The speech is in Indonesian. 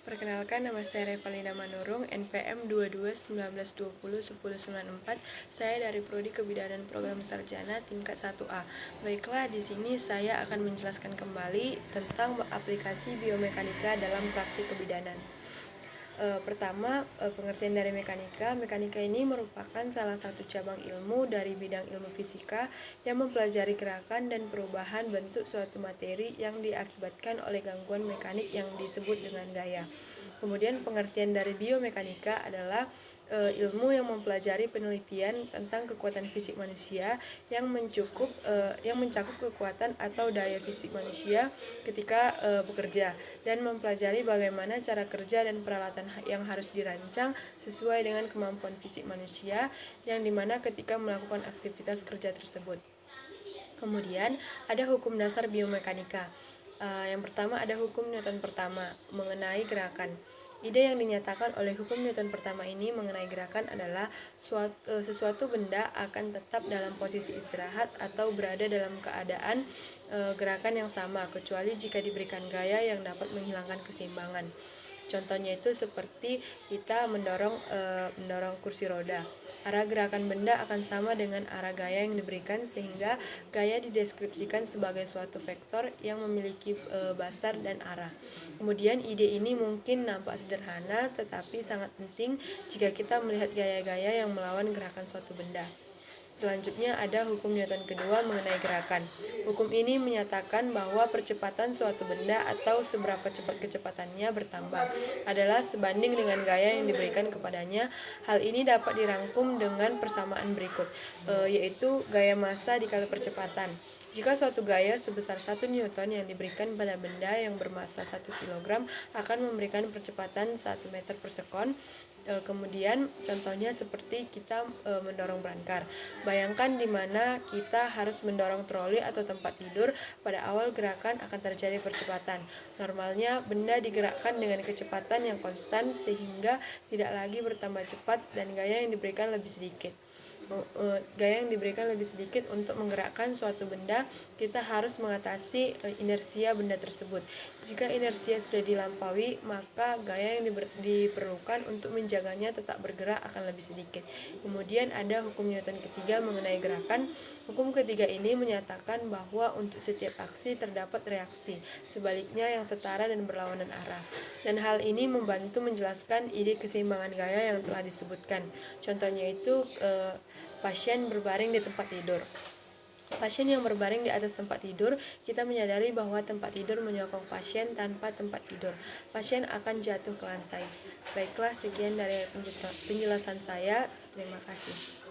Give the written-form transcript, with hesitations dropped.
Perkenalkan, nama saya Revalina Manurung, NPM 2219201094. Saya dari Prodi Kebidanan Program Sarjana tingkat 1A. Baiklah, di sini saya akan menjelaskan kembali tentang aplikasi biomekanika dalam praktik kebidanan. Pertama, pengertian dari mekanika. Mekanika ini merupakan salah satu cabang ilmu dari bidang ilmu fisika yang mempelajari gerakan dan perubahan bentuk suatu materi yang diakibatkan oleh gangguan mekanik yang disebut dengan gaya. Kemudian pengertian dari biomekanika adalah ilmu yang mempelajari penelitian tentang kekuatan fisik manusia yang mencakup kekuatan atau daya fisik manusia ketika bekerja, dan mempelajari bagaimana cara kerja dan peralatan yang harus dirancang sesuai dengan kemampuan fisik manusia yang dimana ketika melakukan aktivitas kerja tersebut. Kemudian ada hukum dasar biomekanika. Yang pertama ada hukum Newton pertama mengenai gerakan. Ide yang dinyatakan oleh hukum Newton pertama ini mengenai gerakan adalah sesuatu benda akan tetap dalam posisi istirahat atau berada dalam keadaan gerakan yang sama kecuali jika diberikan gaya yang dapat menghilangkan keseimbangan. Contohnya itu seperti kita mendorong kursi roda. Arah gerakan benda akan sama dengan arah gaya yang diberikan, sehingga gaya dideskripsikan sebagai suatu vektor yang memiliki basar dan arah. Kemudian ide ini mungkin nampak sederhana, tetapi sangat penting jika kita melihat gaya-gaya yang melawan gerakan suatu benda. Selanjutnya ada hukum Newton kedua mengenai gerakan. Hukum ini menyatakan bahwa percepatan suatu benda atau seberapa cepat kecepatannya bertambah adalah sebanding dengan gaya yang diberikan kepadanya. Hal ini dapat dirangkum dengan persamaan berikut, yaitu gaya massa dikali percepatan. Jika suatu gaya sebesar 1 Newton yang diberikan pada benda yang bermassa 1 kg akan memberikan percepatan 1 meter per sekon. Kemudian contohnya seperti kita mendorong brankar. Bayangkan di mana kita harus mendorong troli atau tempat tidur. Pada awal gerakan akan terjadi percepatan. Normalnya benda digerakkan dengan kecepatan yang konstan sehingga tidak lagi bertambah cepat dan gaya yang diberikan lebih sedikit. Untuk menggerakkan suatu benda, kita harus mengatasi inersia benda tersebut. Jika inersia sudah dilampaui, maka gaya yang diperlukan untuk menjaganya tetap bergerak akan lebih sedikit. Kemudian ada hukum Newton ketiga mengenai gerakan. Hukum ketiga ini menyatakan bahwa untuk setiap aksi terdapat reaksi sebaliknya yang setara dan berlawanan arah. Dan hal ini membantu menjelaskan ide keseimbangan gaya yang telah disebutkan. Contohnya itu pasien berbaring di tempat tidur. Pasien yang berbaring di atas tempat tidur, kita menyadari bahwa tempat tidur menyokong pasien. Tanpa tempat tidur, pasien akan jatuh ke lantai. Baiklah, sekian dari penjelasan saya. Terima kasih.